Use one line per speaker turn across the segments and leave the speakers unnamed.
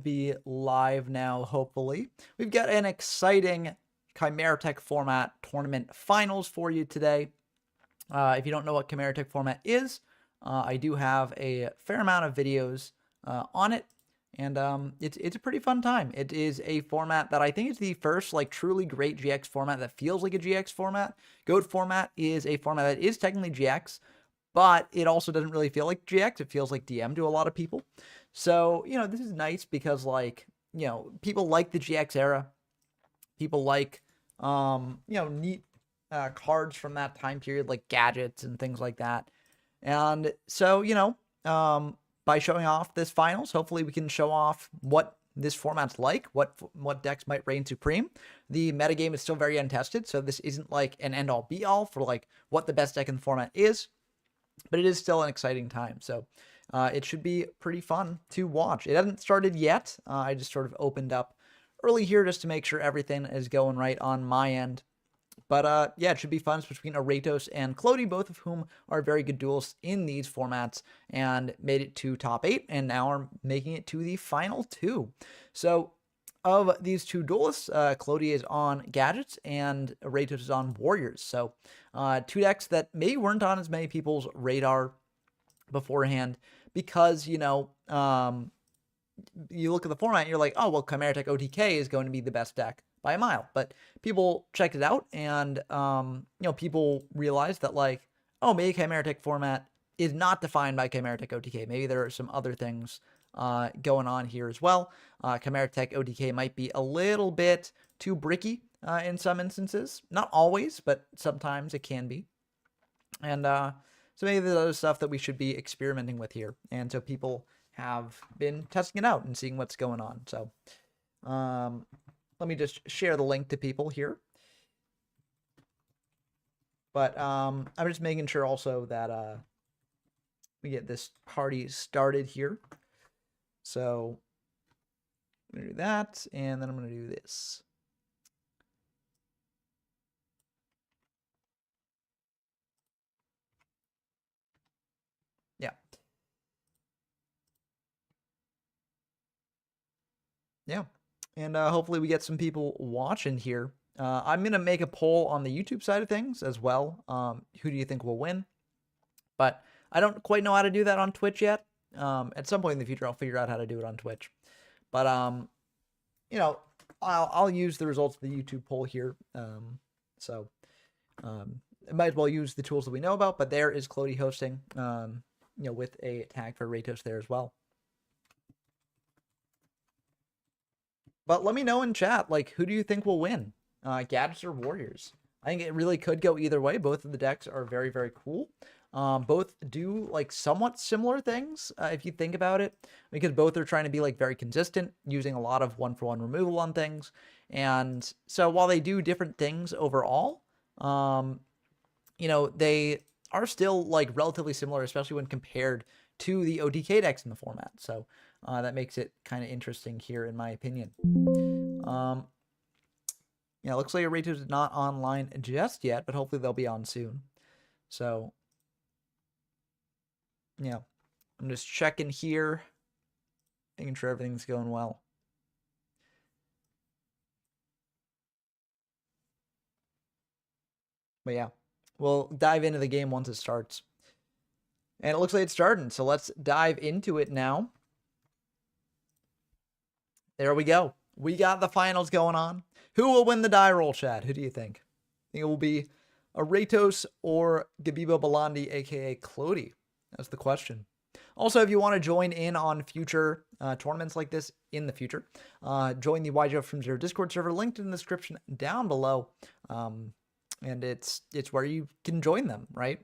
be live now, hopefully. We've got an exciting Chimeratech Format Tournament Finals for you today. If you don't know what Chimeratech Format is, I do have a fair amount of videos on it, and it's a pretty fun time. It is a format that I think is the first like truly great GX format that feels like a GX format. GOAT format is a format that is technically GX, but it also doesn't really feel like GX. It feels like DM to a lot of people. So, this is nice because, like, people like the GX era. People like, neat cards from that time period, like gadgets and things like that. And so, by showing off this finals, hopefully we can show off what this format's like, what decks might reign supreme. The metagame is still very untested, so this isn't like an end-all be-all for like what the best deck in the format is, but it is still an exciting time. So it should be pretty fun to watch. It hasn't started yet. I just sort of opened up early here just to make sure everything is going right on my end. But yeah, it should be fun. It's between Aratos and Clody, both of whom are very good duelists in these formats and made it to top 8 and now are making it to the final 2. So of these two duelists, Clody is on gadgets and Aratos is on warriors. So two decks that maybe weren't on as many people's radar beforehand because, you look at the format and you're like, oh, well, Chimeratech OTK is going to be the best deck by a mile. But people checked it out and, people realized that, like, oh, maybe Chimeratech format is not defined by Chimeratech OTK. Maybe there are some other things going on here as well. Chimeratech OTK might be a little bit too bricky in some instances. Not always, but sometimes it can be. And so maybe there's other stuff that we should be experimenting with here. And so people have been testing it out and seeing what's going on. So let me just share the link to people here. But I'm just making sure also that we get this party started here. So I'm going to do that, and then I'm going to do this. Yeah. Yeah. And hopefully we get some people watching here. I'm going to make a poll on the YouTube side of things as well. Who do you think will win? But I don't quite know how to do that on Twitch yet. At some point in the future, I'll figure out how to do it on Twitch. But, I'll use the results of the YouTube poll here. So I might as well use the tools that we know about. But there is Clody hosting, with a tag for Ratos there as well. But let me know in chat, like, who do you think will win? Gadgets or Warriors? I think it really could go either way. Both of the decks are very, very cool. Both do, like, somewhat similar things, if you think about it, because both are trying to be, like, very consistent, using a lot of one-for-one removal on things. And so while they do different things overall, they are still, like, relatively similar, especially when compared to the OTK decks in the format. So that makes it kind of interesting here, in my opinion. Yeah, looks like Aratos is not online just yet, but hopefully they'll be on soon. So, yeah, I'm just checking here, making sure everything's going well. But yeah, we'll dive into the game once it starts. And it looks like it's starting, so let's dive into it now. There we go. We got the finals going on. Who will win the die roll, Chad? Who do you think? Think it will be Aratos or Gabibo Balandi, aka Clody? That's the question. Also, if you want to join in on future tournaments like this in the future, join the YGO from Zero Discord server, linked in the description down below. And it's where you can join them, right?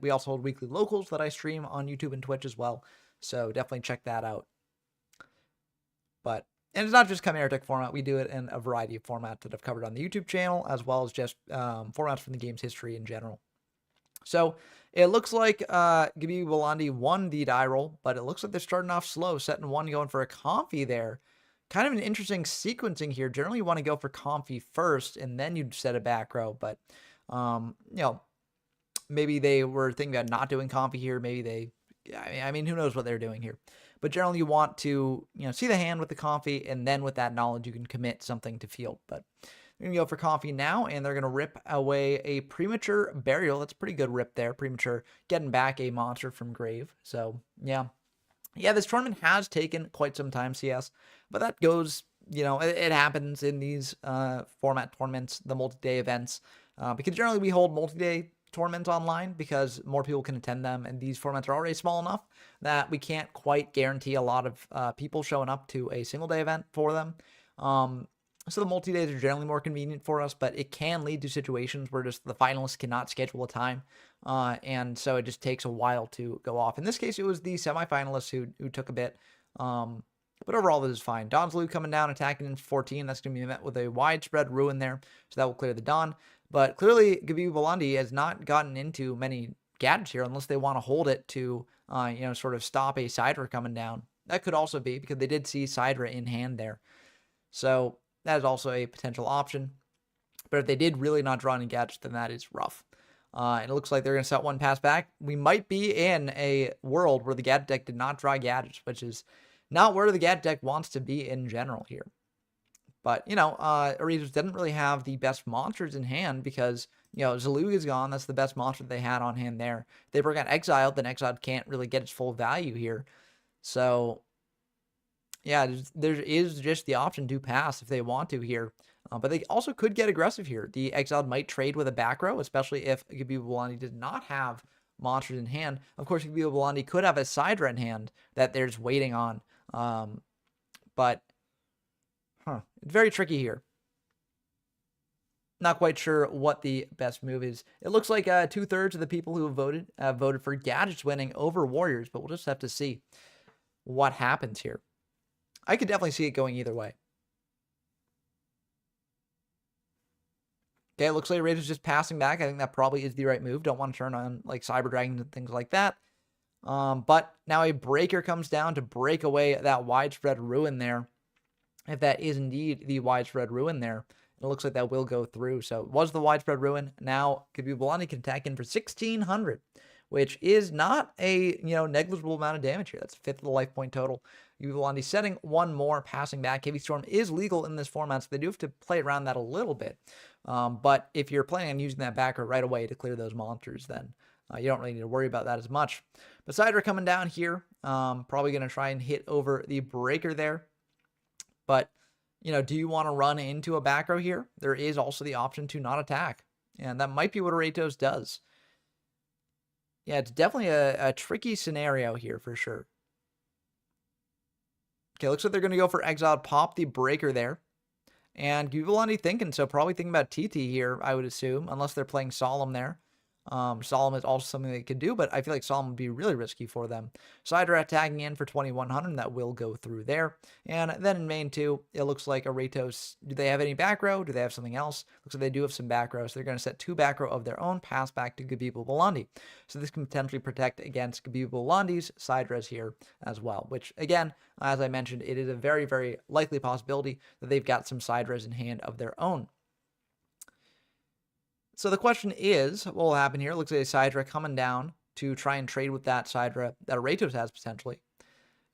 We also hold weekly locals that I stream on YouTube and Twitch as well. So definitely check that out. And it's not just Chimeratech format. We do it in a variety of formats that I've covered on the YouTube channel, as well as just formats from the game's history in general. So it looks like Gabi Walandi won the die roll, but it looks like they're starting off slow, setting one, going for a Comfy there. Kind of an interesting sequencing here. Generally, you want to go for Comfy first, and then you'd set a back row. But, maybe they were thinking about not doing Comfy here. Maybe they, I mean, who knows what they're doing here. But generally, you want to, see the hand with the coffee, and then with that knowledge, you can commit something to field. But they're going to go for coffee now, and they're going to rip away a premature burial. That's a pretty good rip there. Premature, getting back a monster from grave. So, yeah. Yeah, this tournament has taken quite some time, CS, but that goes, it happens in these format tournaments, the multi-day events, because generally we hold multi-day tournaments online because more people can attend them, and these formats are already small enough that we can't quite guarantee a lot of people showing up to a single-day event for them. So the multi-days are generally more convenient for us, but it can lead to situations where just the finalists cannot schedule a time, and so it just takes a while to go off. In this case, it was the semifinalists who took a bit, but overall this is fine. Dawn's Loot coming down, attacking in 14. That's going to be met with a widespread ruin there, so that will clear the Dawn. But clearly, Gabibu Bolandi has not gotten into many gadgets here unless they want to hold it to, sort of stop a Sidra coming down. That could also be because they did see Sidra in hand there. So that is also a potential option. But if they did really not draw any gadgets, then that is rough. And it looks like they're going to set one pass back. We might be in a world where the gadget deck did not draw gadgets, which is not where the gadget deck wants to be in general here. But, Oasis didn't really have the best monsters in hand because, Zaluga is gone. That's the best monster they had on hand there. If they got Exiled, then Exiled can't really get its full value here. So, yeah, there is just the option to pass if they want to here. But they also could get aggressive here. The Exiled might trade with a back row, especially if Gabibu Bolandi did not have monsters in hand. Of course, Gabibu Bolandi could have a Sidra in hand that they're just waiting on. But it's very tricky here. Not quite sure what the best move is. It looks like 2/3 of the people who have voted for gadgets winning over warriors, but we'll just have to see what happens here. I could definitely see it going either way. Okay, it looks like Raiders just passing back. I think that probably is the right move. Don't want to turn on like Cyber Dragons and things like that. But now a breaker comes down to break away that widespread ruin there. If that is indeed the widespread ruin there, it looks like that will go through. So it was the widespread ruin. Now Gabibu Bolandi can attack in for 1,600, which is not a negligible amount of damage here. That's a fifth of the life point total. Gabibu Bolandi setting one more, passing back. Heavy Storm is legal in this format, so they do have to play around that a little bit. But if you're planning on using that backer right away to clear those monsters, then you don't really need to worry about that as much. But Sidra coming down here, probably going to try and hit over the breaker there. But, do you want to run into a back row here? There is also the option to not attack. And that might be what Aratos does. Yeah, it's definitely a tricky scenario here for sure. Okay, looks like they're going to go for Exiled, pop the breaker there. And Gabibu Bolandi thinking, so probably thinking about TT here, I would assume, unless they're playing Solemn there. Solemn is also something they could do, but I feel like Solemn would be really risky for them. Sidra tagging in for 2,100, that will go through there. And then in main 2, it looks like Aratos, do they have any back row? Do they have something else? Looks like they do have some back row, so they're going to set 2 back row of their own, pass back to Gabibu Bolandi. So this can potentially protect against Gabibu Bolandi's Sidras here as well, which again, as I mentioned, it is a very, very likely possibility that they've got some Sidras in hand of their own. So the question is, what will happen here? It looks like a Sidra coming down to try and trade with that Sidra that Aratos has potentially.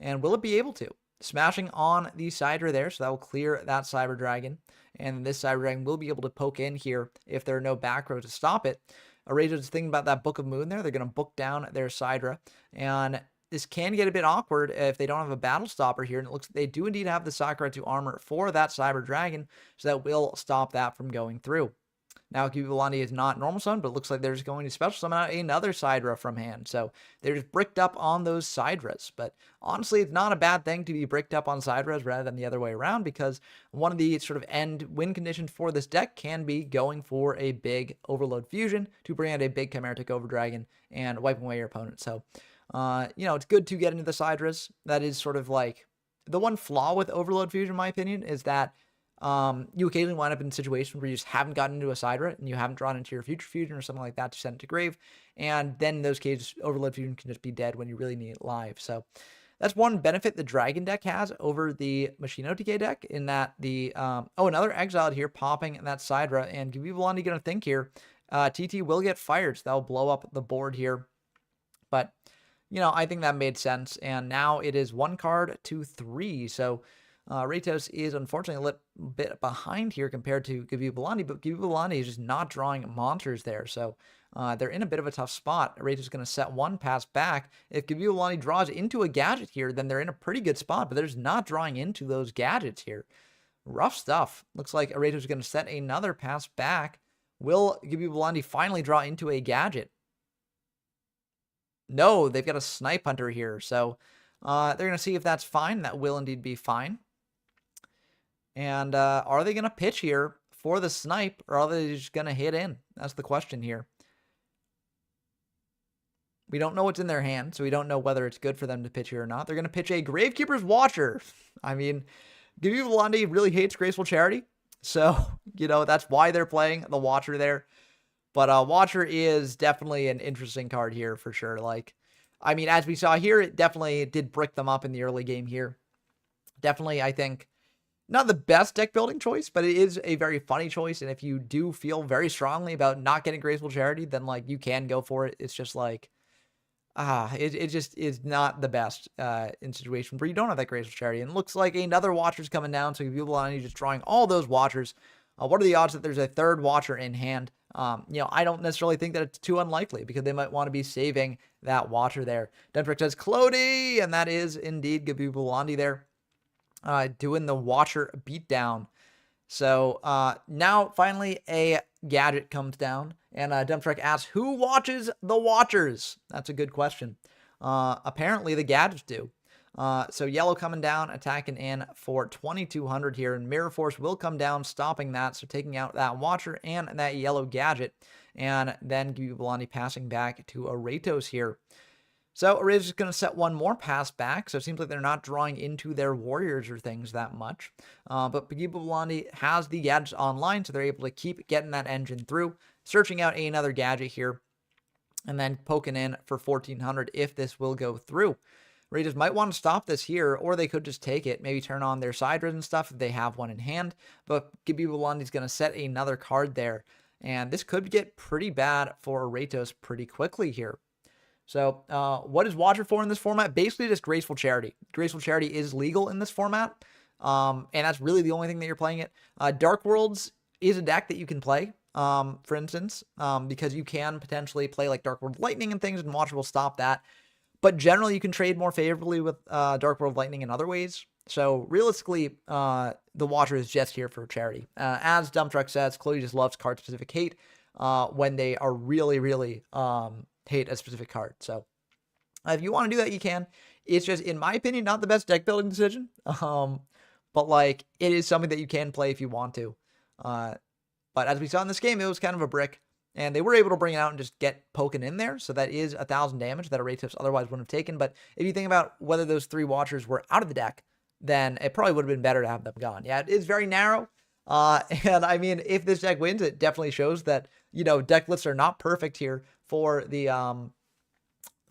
And will it be able to? Smashing on the Sidra there, so that will clear that Cyber Dragon. And this Cyber Dragon will be able to poke in here if there are no back row to stop it. Aratos is thinking about that Book of Moon there. They're going to book down their Sidra. And this can get a bit awkward if they don't have a battle stopper here. And it looks like they do indeed have the Sakura to armor for that Cyber Dragon, so that will stop that from going through. Now, Gabibu Bolandi is not normal summon, but it looks like they're just going to special summon out another Sidra from hand. So they're just bricked up on those Sidras. But honestly, it's not a bad thing to be bricked up on Sidras rather than the other way around, because one of the sort of end win conditions for this deck can be going for a big Overload Fusion to bring out a big Chimeratech Overdragon and wiping away your opponent. So, it's good to get into the Sidras. That is sort of like the one flaw with Overload Fusion, in my opinion, is that you occasionally wind up in situations where you just haven't gotten into a Sidra and you haven't drawn into your future fusion or something like that to send it to grave. And then in those cases, Overload Fusion can just be dead when you really need it live. So that's one benefit the Dragon deck has over the Machino TK deck, in that the, another Exiled here popping that Sidra, and Gabibu Bolandi going to think here, TT will get fired, so that'll blow up the board here. But you know, I think that made sense. And now it is 1 card to 3. So Ratos is unfortunately a little bit behind here compared to Gabu but Gabu is just not drawing monsters there. So they're in a bit of a tough spot. Ratos is going to set 1 pass back. If Gabu draws into a gadget here, then they're in a pretty good spot, but they're just not drawing into those gadgets here. Rough stuff. Looks like Ratos is going to set another pass back. Will Gabu finally draw into a gadget? No, they've got a Snipe Hunter here. So they're going to see if that's fine. That will indeed be fine. And are they going to pitch here for the snipe, or are they just going to hit in? That's the question here. We don't know what's in their hand, so we don't know whether it's good for them to pitch here or not. They're going to pitch a Gravekeeper's Watcher. I mean, Gabu really hates Graceful Charity, so, you know, that's why they're playing the Watcher there. But Watcher is definitely an interesting card here for sure. Like, I mean, as we saw here, it definitely did brick them up in the early game here. Definitely, I think, not the best deck building choice, but it is a very funny choice. And if you do feel very strongly about not getting Graceful Charity, then like you can go for it. It's just like, it just is not the best in situations where you don't have that Graceful Charity. And it looks like another Watcher's coming down. So Gabu just drawing all those Watchers. What are the odds that there's a third Watcher in hand? You know, I don't necessarily think that it's too unlikely because they might want to be saving that Watcher there. Dentrick says Clody, and that is indeed Gabu there. Doing the Watcher beatdown. So now finally a gadget comes down, and Dumptruck asks, who watches the Watchers? That's a good question. Apparently the gadgets do. So yellow coming down, attacking in for 2,200 here, and Mirror Force will come down, stopping that, so taking out that Watcher and that yellow gadget, and then Gabu passing back to a Ratos here. So Arrays is going to set 1 more pass back, so it seems like they're not drawing into their warriors or things that much. But Gabu has the gadgets online, so they're able to keep getting that engine through, searching out another gadget here, and then poking in for 1,400 if this will go through. Raiders might want to stop this here, or they could just take it, maybe turn on their side and stuff if they have one in hand. But Gabu is going to set another card there, and this could get pretty bad for Ratos pretty quickly here. So what is Watcher for in this format? Basically just Graceful Charity. Graceful Charity is legal in this format, and that's really the only thing that you're playing it. Dark Worlds is a deck that you can play, for instance, because you can potentially play like Dark World Lightning and things, and Watcher will stop that. But generally, you can trade more favorably with Dark World Lightning in other ways. So realistically, the Watcher is just here for charity. As Dumptruck says, Chloe just loves card-specific hate when they are really, really... hate a specific card. So if you want to do that, you can. It's just, in my opinion, not the best deck building decision. But like, it is something that you can play if you want to. But as we saw in this game, it was kind of a brick, and they were able to bring it out and just get poking in there. So that is 1,000 damage that a Ratos otherwise wouldn't have taken. But if you think about whether those 3 Watchers were out of the deck, then it probably would have been better to have them gone. Yeah, it is very narrow. And I mean, if this deck wins, it definitely shows that, you know, deck lists are not perfect here for the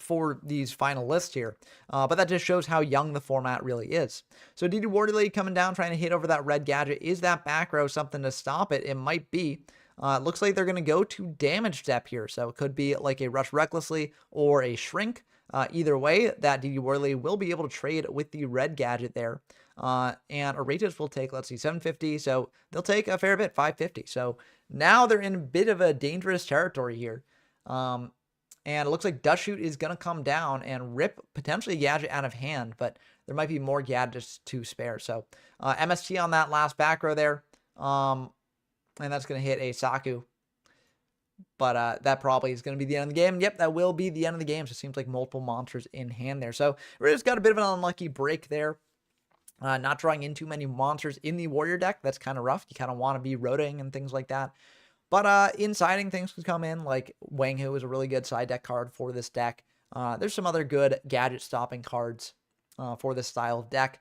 for these final lists here. But that just shows how young the format really is. So DD Warley coming down, trying to hit over that red gadget. Is that back row something to stop it? It might be. It looks like they're going to go to damage step here. So it could be like a Rush Recklessly or a Shrink. Either way, that DD Warley will be able to trade with the red gadget there. And Aratos will take, let's see, 750. So they'll take a fair bit, 550. So now they're in a bit of a dangerous territory here. And it looks like Dust Shoot is going to come down and rip potentially a gadget out of hand, but there might be more gadgets to spare. So MST on that last back row there. And that's going to hit a Saku. But that probably is going to be the end of the game. Yep, that will be the end of the game. So it seems like multiple monsters in hand there. So we just got a bit of an unlucky break there. Not drawing in too many monsters in the warrior deck. That's kind of rough. You kind of want to be rotating and things like that. But insiding things could come in, like Wang Hu is a really good side deck card for this deck. There's some other good gadget stopping cards for this style of deck.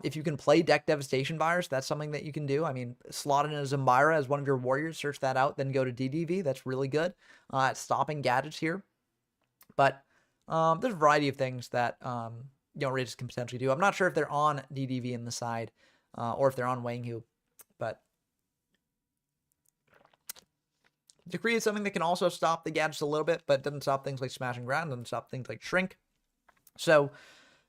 If you can play deck devastation buyers, that's something that you can do. I mean, slot in a Zambira as one of your warriors, search that out, then go to DDV. That's really good at stopping gadgets here. But there's a variety of things that Raiders can potentially do. I'm not sure if they're on DDV in the side or if they're on Wang Hu, but Decree is something that can also stop the gadgets a little bit, but doesn't stop things like Smash and Ground, doesn't stop things like Shrink. So,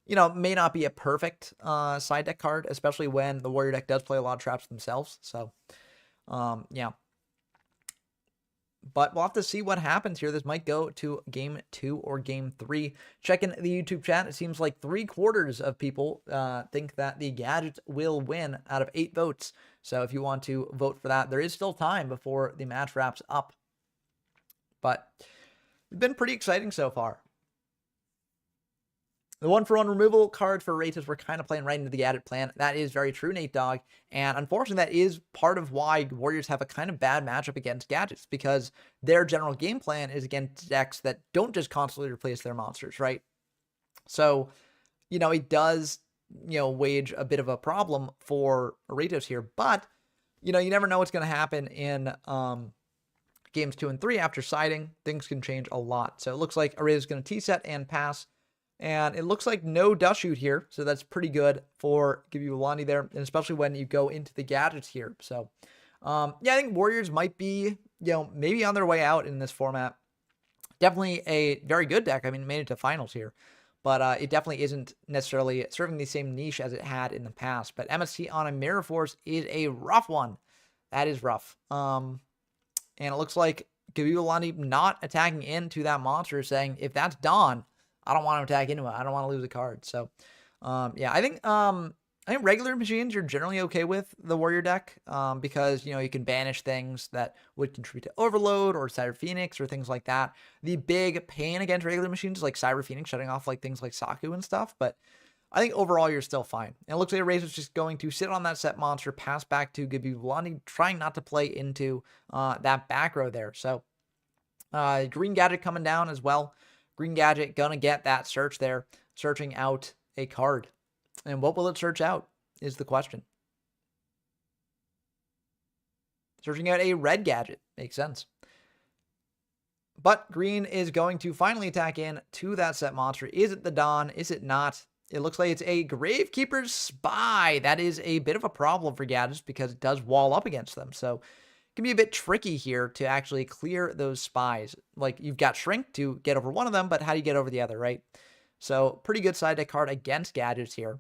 may not be a perfect side deck card, especially when the warrior deck does play a lot of traps themselves. So, yeah. But we'll have to see what happens here. This might go to game 2 or game 3. Checking the YouTube chat, it seems like 3/4 of people think that the gadgets will win out of 8 votes. So if you want to vote for that, there is still time before the match wraps up. But it's been pretty exciting so far. The 1-for-1 removal cards for Ratos were kind of playing right into the added plan. That is very true, Nate Dogg. And unfortunately, that is part of why Warriors have a kind of bad matchup against gadgets, because their general game plan is against decks that don't just constantly replace their monsters, right? So, it does, wage a bit of a problem for Ratos here. But, you never know what's going to happen in games 2 and 3 after siding. Things can change a lot. So it looks like Ratos is going to T-set and pass. And it looks like no dust shoot here, so that's pretty good for Gibulani there, and especially when you go into the gadgets here. So, yeah, I think Warriors might be, maybe on their way out in this format. Definitely a very good deck. I mean, it made it to finals here, but it definitely isn't necessarily serving the same niche as it had in the past. But MST on a Mirror Force is a rough one. That is rough. And it looks like Gibulani not attacking into that monster, saying, if that's Dawn, I don't want to attack into it. I don't want to lose a card. So, yeah, I think regular machines you're generally okay with the warrior deck, because, you can banish things that would contribute to Overload or Cyber Phoenix or things like that. The big pain against regular machines is like Cyber Phoenix shutting off like things like Saku and stuff, but I think overall you're still fine. And it looks like Razor's just going to sit on that set monster, pass back to Gibulani, trying not to play into that back row there. So, Green Gadget coming down as well. Green Gadget gonna get that search there, searching out a card. And what will it search out is the question. Searching out a red Gadget. Makes sense. But green is going to finally attack in to that set monster. Is it the Dawn? Is it not? It looks like it's a Gravekeeper's Spy. That is a bit of a problem for gadgets because it does wall up against them. So can be a bit tricky here to actually clear those spies. Like, you've got Shrink to get over one of them, but how do you get over the other, right? So pretty good side deck card against gadgets here.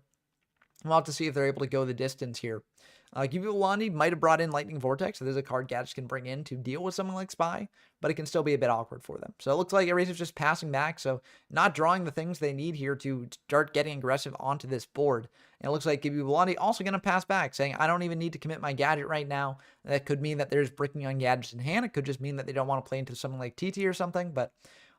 We'll have to see if they're able to go the distance here. Gibulani might have brought in Lightning Vortex, so there's a card gadgets can bring in to deal with something like Spy, but it can still be a bit awkward for them. So it looks like Eraser's just passing back, so not drawing the things they need here to start getting aggressive onto this board. And it looks like Gibulani also going to pass back, saying, I don't even need to commit my gadget right now. That could mean that there's bricking on gadgets in hand. It could just mean that they don't want to play into something like TT or something, but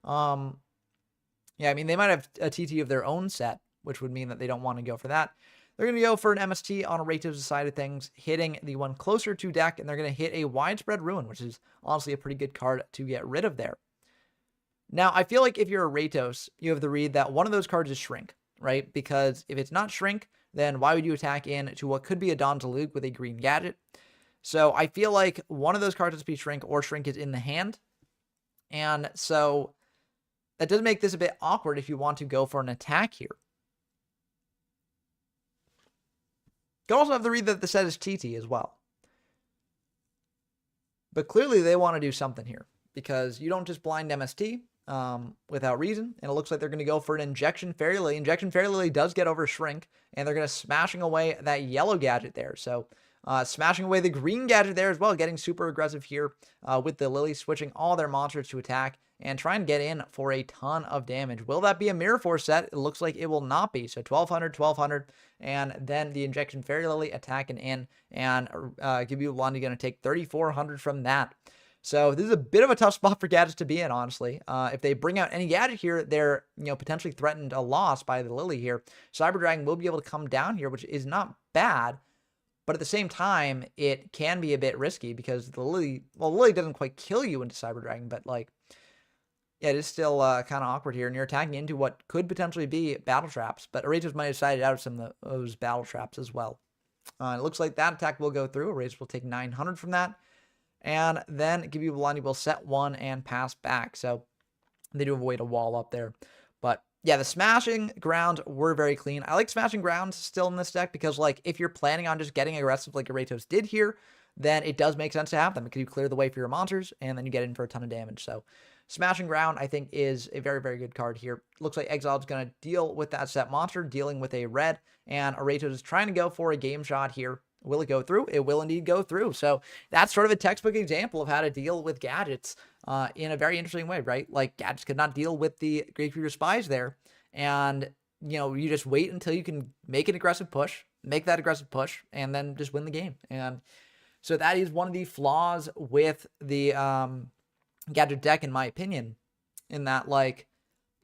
yeah, I mean, they might have a TT of their own set, which would mean that they don't want to go for that. They're going to go for an MST on a Ratos side of things, hitting the one closer to deck, and they're going to hit a Widespread Ruin, which is honestly a pretty good card to get rid of there. Now, I feel like if you're a Ratos, you have to read that one of those cards is Shrink, right? Because if it's not Shrink, then why would you attack in to what could be a Dawn Zalug with a green gadget? So I feel like one of those cards has to be Shrink, or Shrink is in the hand. And so that does make this a bit awkward if you want to go for an attack here. You can also have to read that the set is TT as well. But clearly they want to do something here, because you don't just blind MST without reason. And it looks like they're going to go for an Injection Fairy Lily. Injection Fairy Lily does get over Shrink, and they're going to smashing away that yellow gadget there. So smashing away the green gadget there as well, getting super aggressive here with the Lily, switching all their monsters to attack and try and get in for a ton of damage. Will that be a Mirror Force set? It looks like it will not be. So 1200, 1200, and then the Injection Fairy Lily attacking in, and Gibulani going to take 3400 from that. So this is a bit of a tough spot for gadgets to be in, honestly. If they bring out any gadget here, they're potentially threatened a loss by the Lily here. Cyber Dragon will be able to come down here, which is not bad. But at the same time, it can be a bit risky because the Lily, well, Lily doesn't quite kill you into Cyber Dragon, but like, yeah, it is still kind of awkward here, and you're attacking into what could potentially be battle traps, but Eraser's might have sided out of some of those battle traps as well. It looks like that attack will go through. Eraser will take 900 from that, and then Gibulani will set one and pass back, so they do have a way to wall up there. But yeah, the smashing grounds were very clean. I like smashing grounds still in this deck because, like, if you're planning on just getting aggressive like Eratos did here, then it does make sense to have them because you clear the way for your monsters, and then you get in for a ton of damage. So Smashing Ground, I think, is a very, very good card here. Looks like Exile's going to deal with that set monster, dealing with a red, and Aratos is trying to go for a game shot here. Will it go through? It will indeed go through. So that's sort of a textbook example of how to deal with gadgets in a very interesting way, right? Like, gadgets could not deal with the Gravekeeper Spies there, and, you know, you just wait until you can make an aggressive push, make that aggressive push, and then just win the game. And so that is one of the flaws with the gadget deck, in my opinion, in that, like,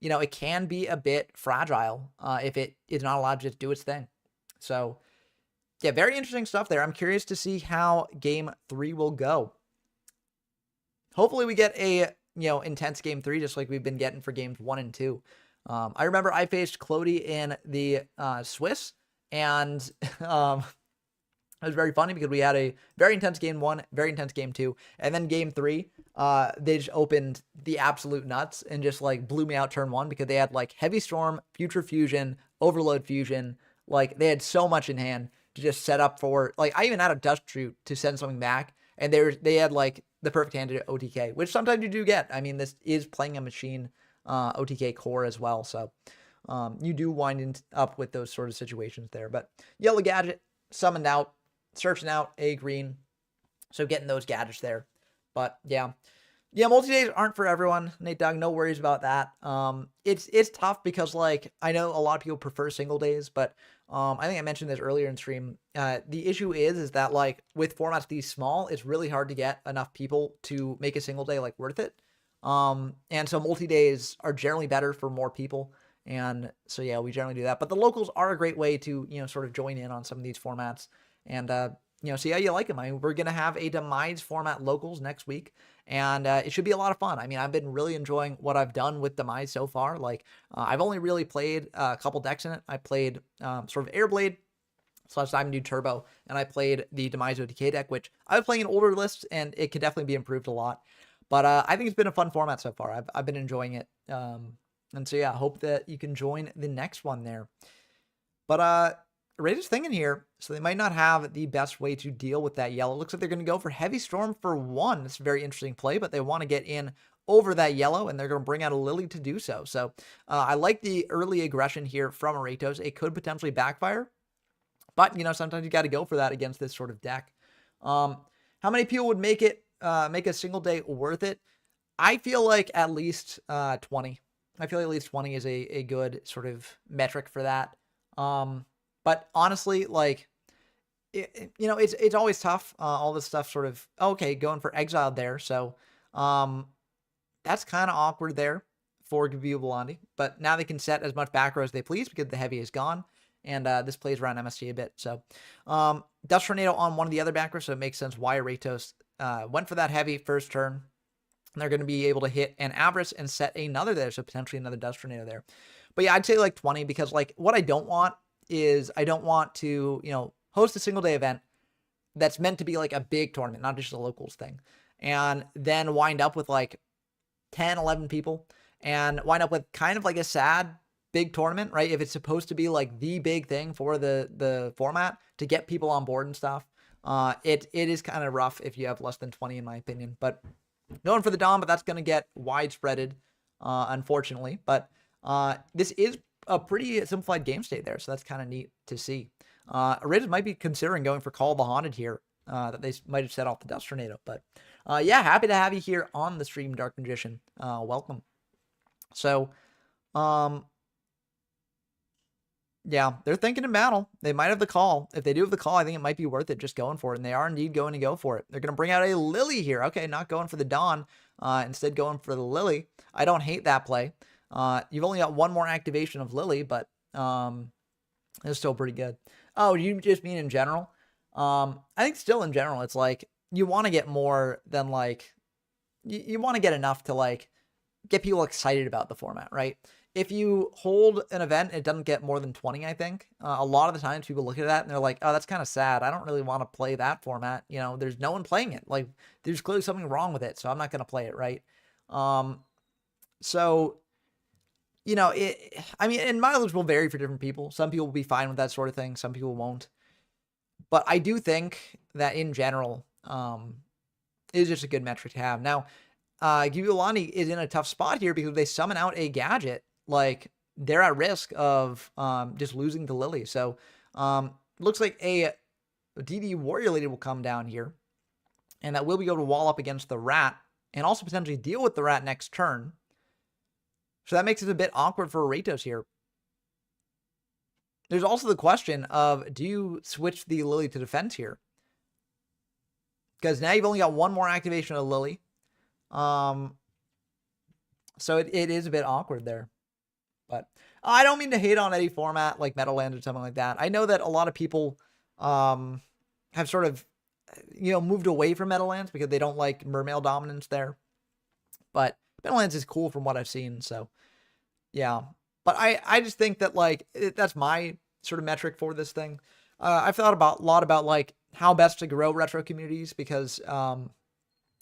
you know, it can be a bit fragile if it is not allowed to just do its thing. So, yeah, very interesting stuff there. I'm curious to see how game 3 will go. Hopefully we get a, you know, intense game 3, just like we've been getting for games 1 and 2. I remember I faced Clody in the Swiss, and it was very funny because we had a very intense game 1, very intense game 2, and then game 3, they just opened the absolute nuts and just, like, blew me out turn 1 because they had, like, Heavy Storm, Future Fusion, Overload Fusion. Like, they had so much in hand to just set up for, like, I even had a Dust Shoot to send something back, and they had, like, the perfect hand to OTK, which sometimes you do get. I mean, this is playing a machine OTK core as well, so you do wind up with those sort of situations there. But Yellow Gadget summoned out, searching out a green, so getting those gadgets there. But yeah, multi-days aren't for everyone, Nate Dogg, no worries about that. It's tough because, like, I know a lot of people prefer single days, but I think I mentioned this earlier in stream. The issue is that, like, with formats these small, it's really hard to get enough people to make a single day, like, worth it. And so multi-days are generally better for more people. And so, yeah, we generally do that. But the locals are a great way to, you know, sort of join in on some of these formats and, you know, see how you like them. I mean, we're going to have a Demise format locals next week, and it should be a lot of fun. I mean, I've been really enjoying what I've done with Demise so far. Like, I've only really played a couple decks in it. I played sort of Airblade / Diamond Dude Turbo, and I played the Demise OTK deck, which I was playing in older lists, and it could definitely be improved a lot. But I think it's been a fun format so far. I've been enjoying it. And so, yeah, I hope that you can join the next one there. But Raiders thinking here, so they might not have the best way to deal with that yellow. Looks like they're going to go for Heavy Storm for 1. It's a very interesting play, but they want to get in over that yellow, and they're going to bring out a Lily to do so. So I like the early aggression here from Aratos. It could potentially backfire, but, you know, sometimes you got to go for that against this sort of deck. How many people would make it, make a single day worth it? I feel like at least 20. I feel like at least 20 is a good sort of metric for that. But honestly, like, you know, it's always tough. All this stuff sort of, okay, going for Exiled there. So that's kind of awkward there for Gaviu Blondie. But now they can set as much back row as they please because the heavy is gone. And this plays around MST a bit. So Dust Tornado on one of the other back rows, so it makes sense why Aratos went for that heavy first turn. And they're going to be able to hit an Avarice and set another there, so potentially another Dust Tornado there. But yeah, I'd say like 20 because, like, what I don't want is I don't want to, you know, host a single day event that's meant to be like a big tournament, not just a locals thing, and then wind up with like 10, 11 people and wind up with kind of like a sad big tournament, right? If it's supposed to be like the big thing for the format to get people on board and stuff, it is kind of rough if you have less than 20, in my opinion. But going for the Dom, but that's going to get widespreaded, unfortunately. But this is a pretty simplified game state there, so that's kind of neat to see. Raiders might be considering going for Call of the Haunted here, that they might have set off the Dust Tornado. But yeah, happy to have you here on the stream, Dark Magician. Welcome. So, yeah, they're thinking in battle. They might have the call. If they do have the call, I think it might be worth it just going for it. And they are indeed going to go for it. They're going to bring out a Lily here. Okay, not going for the Dawn. Instead going for the Lily. I don't hate that play. You've only got one more activation of Lily, but it's still pretty good. Oh, do you just mean in general? I think still in general, it's like you want to get more than like, you want to get enough to like get people excited about the format, right? If you hold an event, it doesn't get more than 20, I think. A lot of the times people look at that and they're like, oh, that's kind of sad. I don't really want to play that format. You know, there's no one playing it. Like, there's clearly something wrong with it, so I'm not going to play it, right? So, you know, I mean, and mileage will vary for different people. Some people will be fine with that sort of thing. Some people won't. But I do think that in general, it is just a good metric to have. Now, Giulani is in a tough spot here because if they summon out a gadget, like, they're at risk of just losing to Lily. So looks like a DD Warrior Lady will come down here, and that will be able to wall up against the rat and also potentially deal with the rat next turn. So that makes it a bit awkward for Ratos here. There's also the question of, do you switch the Lily to defense here? Because now you've only got one more activation of Lily. So it is a bit awkward there. But I don't mean to hate on any format like Meadowlands or something like that. I know that a lot of people have sort of, moved away from Meadowlands because they don't like Mermail dominance there. But Meadowlands is cool from what I've seen, so yeah. But I just think that, like, that's my sort of metric for this thing. I've thought a lot about, like, how best to grow retro communities because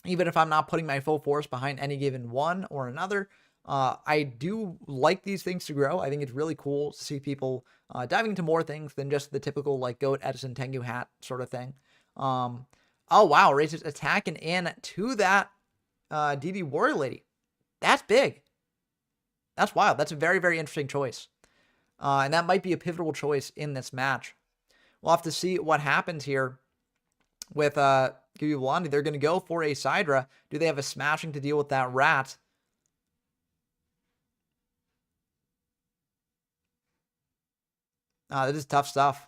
even if I'm not putting my full force behind any given one or another, I do like these things to grow. I think it's really cool to see people diving into more things than just the typical, like, Goat, Edison, Tengu hat sort of thing. Oh, wow. Racist attacking in to that DD Warrior Lady. That's big. That's wild. That's a very, very interesting choice. And that might be a pivotal choice in this match. We'll have to see what happens here with Giulani. They're going to go for a Sidra. Do they have a smashing to deal with that rat? This is tough stuff.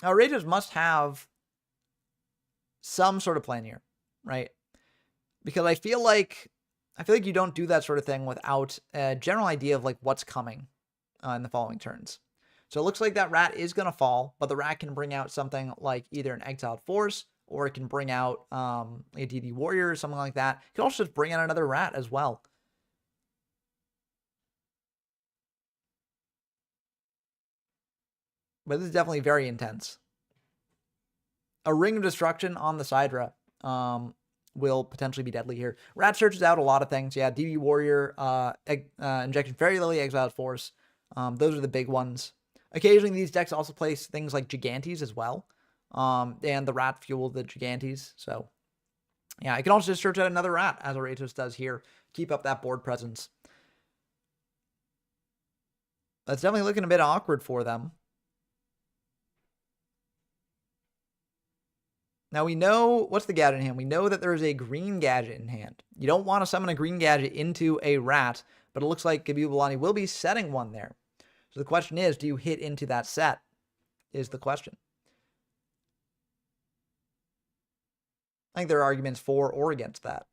Now, Ratos must have some sort of plan here, right? Because I feel like you don't do that sort of thing without a general idea of, like, what's coming in the following turns. So it looks like that rat is going to fall, but the rat can bring out something like either an Exiled Force, or it can bring out a DD Warrior or something like that. It can also just bring out another rat as well. But this is definitely very intense. A Ring of Destruction on the Sidra will potentially be deadly here. Rat searches out a lot of things. Yeah, DD Warrior, Injection Fairy Lily, Exiled Force. Those are the big ones. Occasionally, these decks also play things like Gigantes as well. And the rat fuel the Gigantes. So, yeah, I can also just search out another rat, as Ratos does here. Keep up that board presence. That's definitely looking a bit awkward for them. Now we know, what's the gadget in hand? We know that there is a green gadget in hand. You don't want to summon a green gadget into a rat, but it looks like Giulani will be setting one there. So the question is, do you hit into that set? Is the question. I think there are arguments for or against that.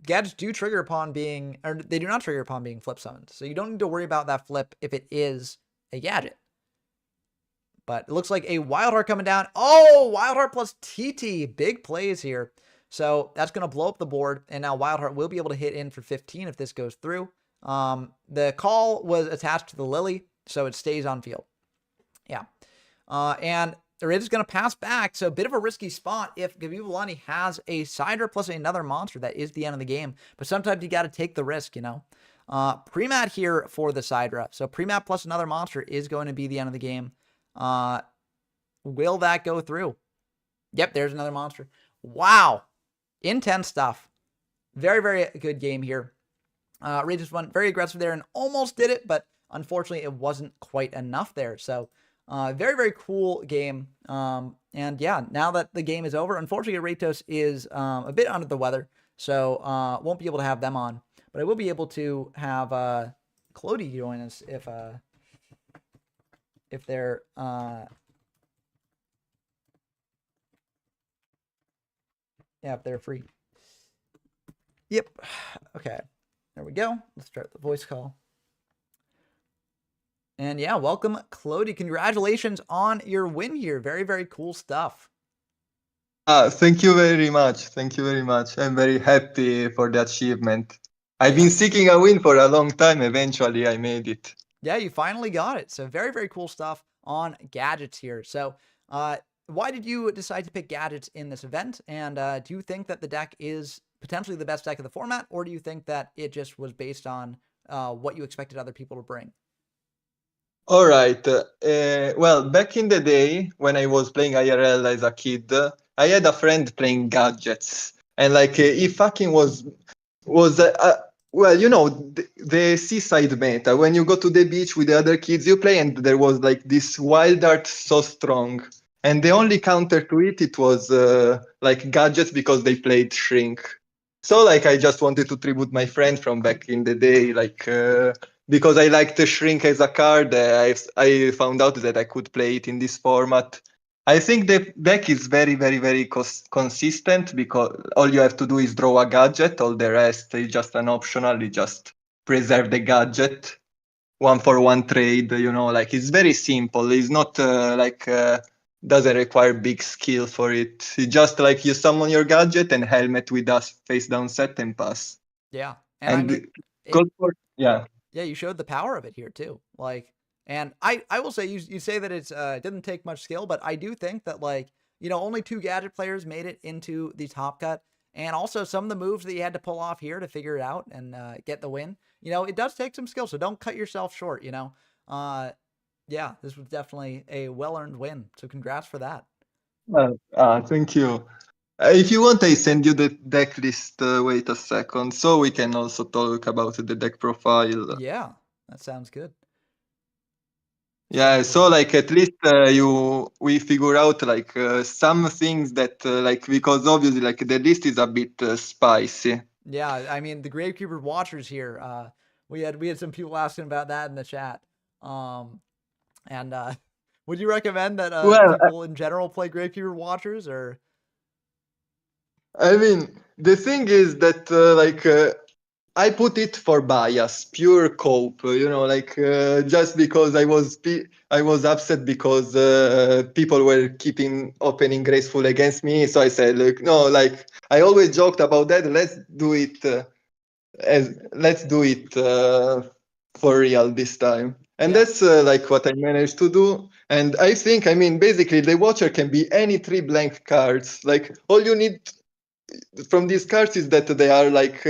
Gadgets do trigger upon being, or they do not trigger upon being flip summoned. So you don't need to worry about that flip if it is a gadget. But it looks like a Wildheart coming down. Oh, Wildheart plus TT. Big plays here. So that's going to blow up the board. And now Wildheart will be able to hit in for 15 if this goes through. The call was attached to the Lily, so it stays on field. Yeah. And there is going to pass back. So a bit of a risky spot if Giulani has a Sidra plus another monster. That is the end of the game. But sometimes you got to take the risk, you know. Pre-mat here for the Sidra. So pre-mat plus another monster is going to be the end of the game. Will that go through? Yep, there's another monster. Wow. Intense stuff. Very, very good game here. Ray just went very aggressive there and almost did it, but unfortunately it wasn't quite enough there. So, very, very cool game. And yeah, now that the game is over, unfortunately Ratos is a bit under the weather, so won't be able to have them on. But I will be able to have Clody join us if they're if they're free. Yep. Okay. There we go. Let's start the voice call. And yeah, welcome, Clody. Congratulations on your win here. Very, very cool stuff.
Thank you very much. Thank you very much. I'm very happy for the achievement. I've been seeking a win for a long time. Eventually, I made it.
Yeah, you finally got it. So very, very cool stuff on gadgets here. So why did you decide to pick gadgets in this event? And do you think that the deck is potentially the best deck of the format? Or do you think that it just was based on what you expected other people to bring?
All right. Well, back in the day when I was playing IRL as a kid, I had a friend playing gadgets, and like he fucking was well, you know, the seaside meta. When you go to the beach with the other kids, you play, and there was like this wild art so strong, and the only counter to it was like gadgets because they played shrink. So like I just wanted to tribute my friend from back in the day, like because I liked the shrink as a card. I found out that I could play it in this format. I think the deck is very, very, very consistent because all you have to do is draw a gadget. All the rest is just an optional. You just preserve the gadget. One for one trade, you know, like it's very simple. It's not doesn't require big skill for it. It's just like you summon your gadget and helmet with a face down set and pass.
Yeah, and I
And
mean,
go for yeah.
yeah, you showed the power of it here too. Like, and I will say you say that it's it didn't take much skill, but I do think that like only 2 gadget players made it into the top cut, and also some of the moves that you had to pull off here to figure it out and get the win. It does take some skill, so don't cut yourself short. Yeah, this was definitely a well-earned win. So congrats for that.
Thank you. If you want, I send you the deck list. Wait a second, so we can also talk about the deck profile.
Yeah, that sounds good.
Yeah, so like at least we figure out like some things that like because obviously like the list is a bit spicy.
Yeah, I mean the Gravekeeper Watchers here. We had some people asking about that in the chat. And would you recommend that
Well,
people in general play Gravekeeper Watchers or?
I mean the thing is that I put it for bias, pure cope. You know, like just because I was upset because people were keeping opening graceful against me. So I said, look, no, like I always joked about that. Let's do it let's do it for real this time. And
Yeah.
that's like what I managed to do. And I think, I mean, basically the watcher can be any 3 blank cards. Like all you need from these cards is that they are like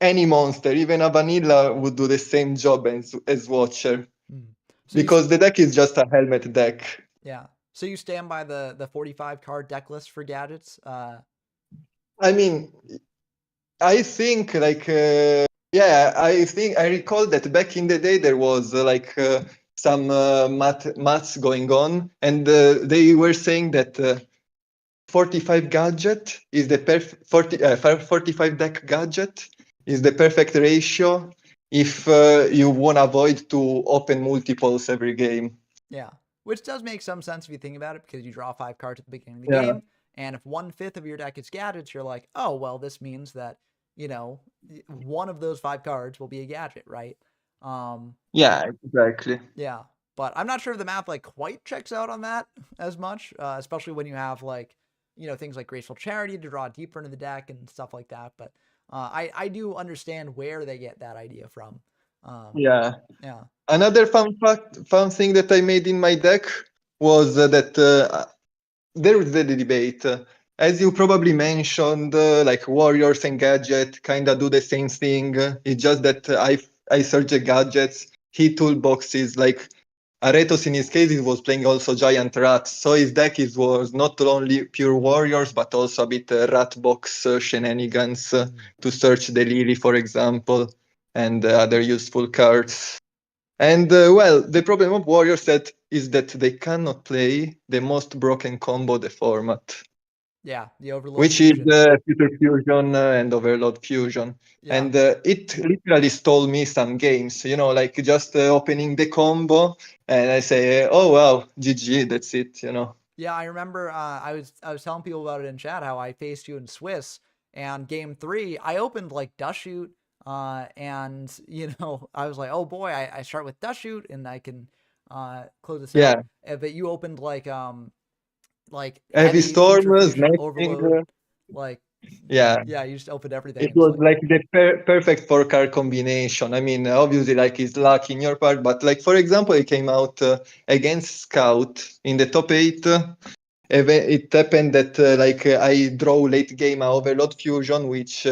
any monster, even a vanilla would do the same job as Watcher.
So
Because the deck is just a helmet deck.
yeah. So you stand by the 45 card deck list for gadgets?
I mean, I think like yeah, I think I recall that back in the day there was some maths going on, and they were saying that 45 gadget is the 45 deck gadget is the perfect ratio if you want to avoid to open multiples every game.
Yeah. Which does make some sense if you think about it, because you draw 5 cards at the beginning of the
Yeah.
game, and if 1/5 of your deck is gadgets, you're like, oh well, this means that one of those 5 cards will be a gadget, right?
Yeah, exactly.
Yeah, but I'm not sure if the math like quite checks out on that as much, especially when you have like things like Graceful Charity to draw deeper into the deck and stuff like that. But I do understand where they get that idea from.
Yeah.
Yeah.
Another fun thing that I made in my deck was that there is the debate. As you probably mentioned, like warriors and gadget kind of do the same thing. It's just that I search the gadgets, he toolboxes. Like Aretos in his case, he was playing also giant rats, so his deck was not only pure warriors but also a bit rat box shenanigans to search the Lily, for example, and other useful cards. And well, the problem of warriors set is that they cannot play the most broken combo the format,
Yeah, the Overload
which is
Fusion.
Future Fusion and Overload Fusion.
Yeah.
And it literally stole me some games, you know, like just opening the combo and I say, oh wow, GG, that's it, you know.
Yeah, I remember I was telling people about it in chat how I faced you in Swiss, and game 3 I opened like Dust Shoot, and I was like, oh boy, I start with Dust Shoot and I can close this
Yeah,
out. But you opened like
Heavy
Heavy Future
Storm,
Fusion,
Snatching,
Overload, like
yeah.
yeah, you just opened everything.
It
It was
was
like
like the perfect 4 card combination. I mean, obviously, like it's luck in your part, but like for example, it came out against Scout in the top 8. It happened that I draw late game a Overload Fusion, which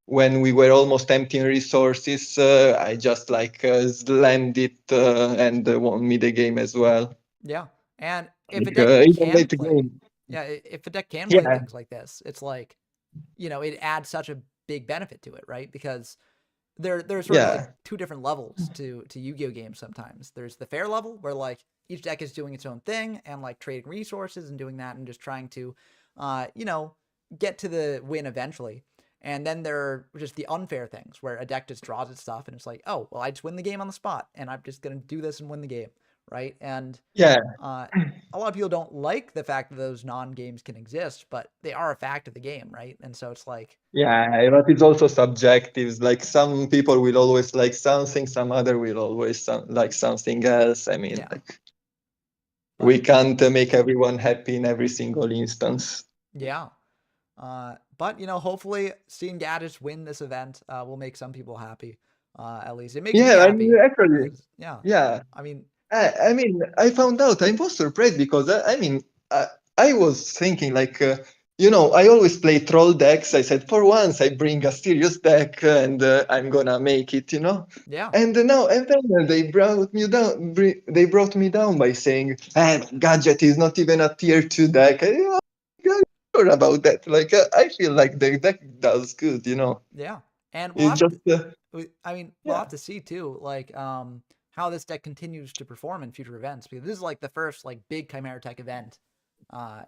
when we were almost empty in resources, I just like slammed it and won me the game as well.
Yeah. And if a
Like,
deck
even
can
late
play,
game.
yeah, if a deck can play
Yeah,
things like this, it's like, it adds such a big benefit to it, right? Because there's sort of like
yeah,
two different levels to Yu-Gi-Oh games sometimes. There's the fair level where like each deck is doing its own thing and like trading resources and doing that and just trying to get to the win eventually. And then there are just the unfair things where a deck just draws its stuff and it's like, oh, well, I just win the game on the spot and I'm just going to do this and win the game, right? And
yeah.
uh, a lot of people don't like the fact that those non-games can exist, but they are a fact of the game, right? And so it's like,
Yeah, but it's also subjective. Like some people will always like something, some other will always like something else. I mean,
yeah,
like we
but
can't make everyone happy in every single instance.
yeah. But hopefully seeing Gaddis win this event will make some people happy. At least it makes me
Yeah, I mean,
happy
actually,
because yeah,
yeah.
I mean
I mean, I found out. I was surprised because I mean, I was thinking like, I always play troll decks. I said for once I bring a serious deck and I'm gonna make it.
yeah,
And then they brought me down. They brought me down by saying, "Gadget is not even a tier 2 deck." I'm sure about that. Like, I feel like the deck does good.
yeah, and we'll
It's
have
just,
to. I mean, we'll have
yeah,
to see too, like how this deck continues to perform in future events because this is like the first like big Chimeratech event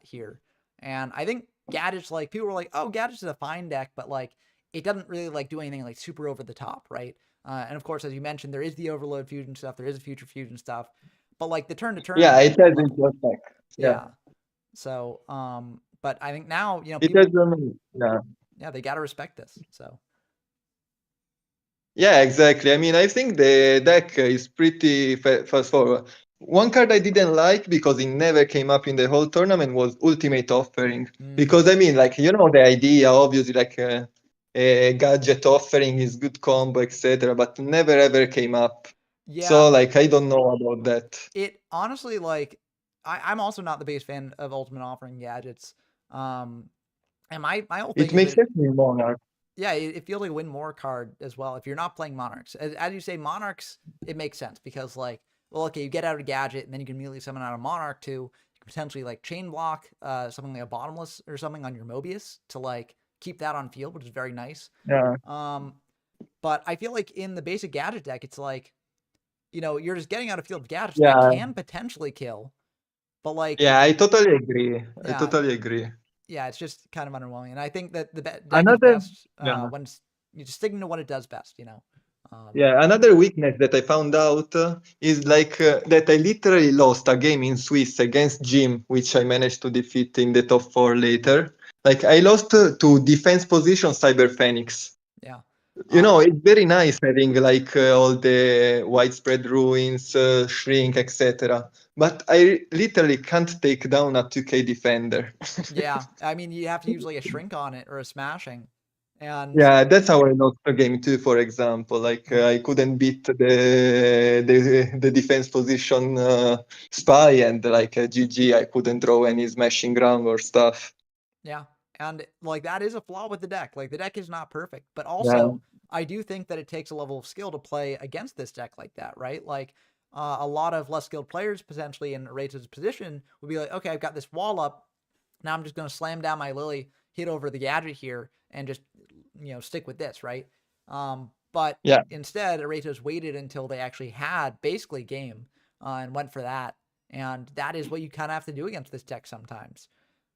here, and I think Gaddis like people were like, oh, Gaddis is a fine deck, but like it doesn't really like do anything like super over the top, right? And of course, as you mentioned, there is the overload fusion stuff, there is a future fusion stuff, but like the turn to
yeah.
turn
It has its
level,
effect. Yeah,
yeah. So, but I think now
it has.
people,
Yeah.
yeah, they got to respect this. So,
Yeah, exactly. I mean, I think the deck is pretty fast forward. One card I didn't like because it never came up in the whole tournament was Ultimate Offering.
mm,
Because I mean, like the idea, obviously, like a gadget offering is good combo, etc. But never ever came up.
yeah,
So like, I don't know about that.
it honestly like I'm also not the biggest fan of Ultimate Offering gadgets. Um, and my whole thing
It
is
makes
that
sense in Monarch.
yeah, it feels like a win more card as well if you're not playing Monarchs. As you say, Monarchs it makes sense because like, well, okay, you get out a gadget and then you can immediately summon out a Monarch too. You can potentially like chain block something like a bottomless or something on your Mobius to like keep that on field, which is very nice.
Yeah.
Um, but I feel like in the basic gadget deck, it's like, you're just getting out of field gadgets that
Yeah.
can potentially kill, but like,
Yeah, I totally agree. I
yeah,
totally agree.
yeah, it's just kind of underwhelming. And I think that the deck is
Another.
best
Yeah.
when you're just sticking to what it does best.
Yeah, another weakness that I found out is like that I literally lost a game in Swiss against Jim, which I managed to defeat in the top 4 later. Like I lost to defense position Cyber Phoenix.
Yeah.
It's very nice having like all the widespread ruins, shrink, etc. But I literally can't take down a 2K defender.
Yeah. I mean, you have to use like a shrink on it or a smashing. And
Yeah, that's how I lost the game too. For example, like I couldn't beat the defense position spy, and like GG, I couldn't draw any smashing ground or stuff.
yeah. And like that is a flaw with the deck. Like the deck is not perfect, but
Yeah,
also I do think that it takes a level of skill to play against this deck like that, right? Like a lot of less skilled players potentially in Rach's position would be like, okay, I've got this wall up. Now I'm just going to slam down my Lily, hit over the gadget here, and just stick with this, right? But
yeah,
instead, Areto's waited until they actually had basically game and went for that, and that is what you kind of have to do against this deck sometimes.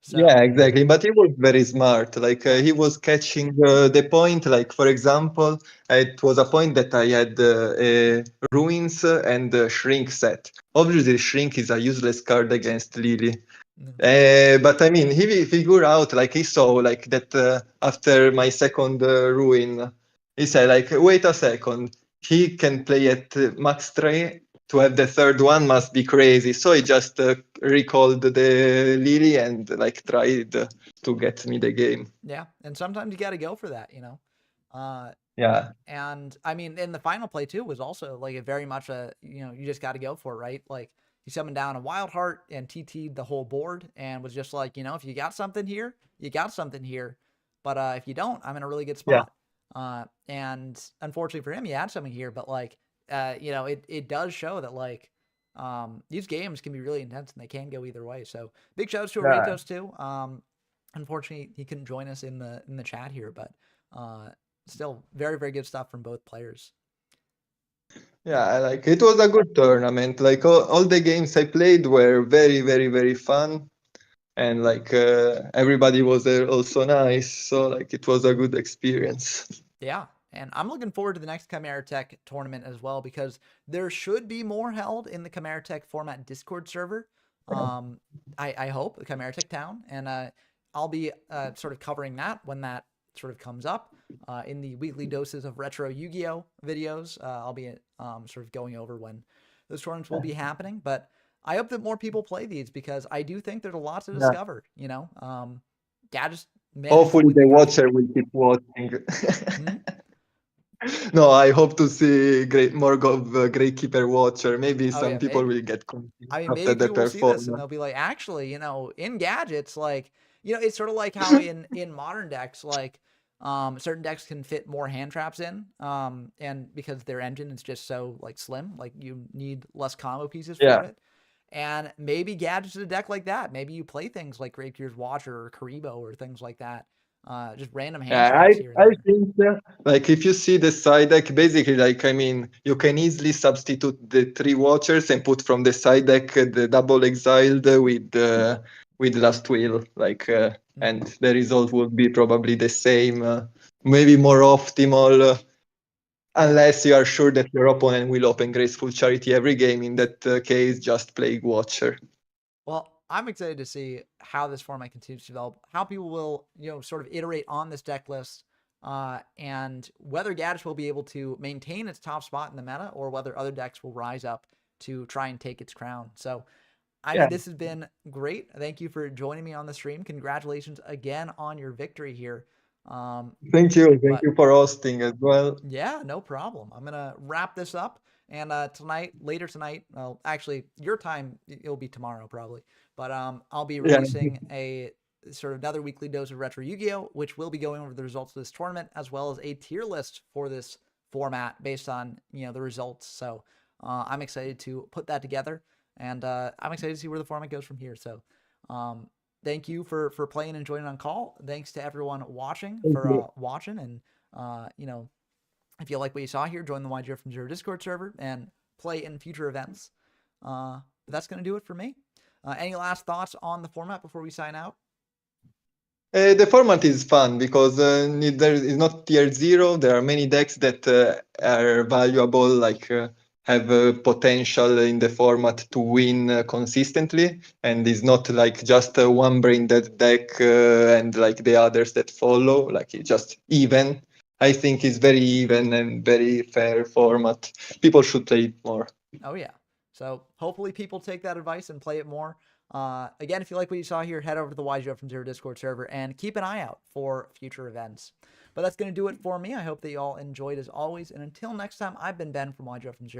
yeah,
So
exactly. But he was very smart. Like
yeah,
he was catching the point. Like for example, it was a point that I had a ruins and shrink set. Obviously, shrink is a useless card against Lily. But I mean, he figured out, like he saw, like that after my second ruin, he said, like, wait a second, he can play at max 3. To have the third one must be crazy. So he just recalled the Lily and like tried to get me the game.
yeah, and sometimes you got to go for that. Uh,
Yeah,
and I mean, in the final play too was also like a very much you just got to go for it, right? Like he summoned down a Wild Heart and TT'd the whole board and was just like, if you got something here, you got something here, but if you don't, I'm in a really good
yeah,
spot. And unfortunately for him, he had something here, but like, you know, it does show that like, these games can be really intense and they can go either way. So big shout outs to
Yeah,
Aratos too. Unfortunately he couldn't join us in the chat here, but, still very, very good stuff from both players.
yeah, I like it. Was a good tournament. Like all the games I played were very, very, very fun, and like everybody was there also nice. So like it was a good experience.
Yeah. And I'm looking forward to the next Chimeratech tournament as well, because there should be more held in the Chimeratech Format Discord server. I hope, the Chimeratech Town. And I'll be sort of covering that when that sort of comes up in the weekly doses of retro Yu-Gi-Oh videos. I'll be sort of going over when those tournaments will be happening. But I hope that more people play these, because I do think there's a lot to
Yeah.
discover, you know? Just managed to
Hopefully
win
the
the first
watcher will keep watching.
Hmm?
No, I hope to see more of Gatekeeper Watcher. Maybe
Oh
some
yeah,
people
maybe.
will get confused
I mean,
after
maybe
the
people will see this and
performance.
they'll be like, actually, you know, in gadgets, like, you know, it's sort of like how in modern decks, like, certain decks can fit more hand traps in, and because their engine is just so like slim, like you need less combo pieces for
Yeah.
it. And maybe gadgets is a deck like that. Maybe you play things like Gravekeeper's Watcher or Karibo or things like that. Just random hand
Yeah,
traps here and
I
there.
think like if you see the side deck, basically like I mean you can easily substitute the 3 watchers and put from the side deck the double exiled with last will, like and the result would be probably the same, maybe more optimal, unless you are sure that your opponent will open Graceful Charity every game. In that case, just play Watcher.
Well, I'm excited to see how this format continues to develop, how people will, you know, sort of iterate on this deck list, and whether Gaddish will be able to maintain its top spot in the meta, or whether other decks will rise up to try and take its crown. So, I
Yeah.
mean, this has been great. Thank you for joining me on the stream. Congratulations again on your victory here.
Thank you. Thank
But
you for hosting as well.
yeah, no problem. I'm gonna wrap this up, and later tonight, well, actually, your time it'll be tomorrow probably, but I'll be
Yeah.
releasing a sort of another weekly dose of retro Yu-Gi-Oh, which will be going over the results of this tournament as well as a tier list for this format based on, you know, the results. So I'm excited to put that together, and I'm excited to see where the format goes from here. So. Thank you for playing and joining on call. Thanks to everyone watching
Thank
for
you.
watching, and you know, if you like what you saw here, join the YGR from Zero Discord server and play in future events. But that's going to do it for me. Any last thoughts on the format before we sign out?
The format is fun because there is not tier 0. There are many decks that are valuable, like have potential in the format to win consistently, and is not like just one brain dead deck and like the others that follow. Like it's just even. I think it's very even and very fair format. People should play it more.
Oh yeah. So hopefully people take that advice and play it more. Again, if you like what you saw here, head over to the YGO from Zero Discord server and keep an eye out for future events. But that's going to do it for me. I hope that you all enjoyed as always. And until next time, I've been Ben from YGO from Zero.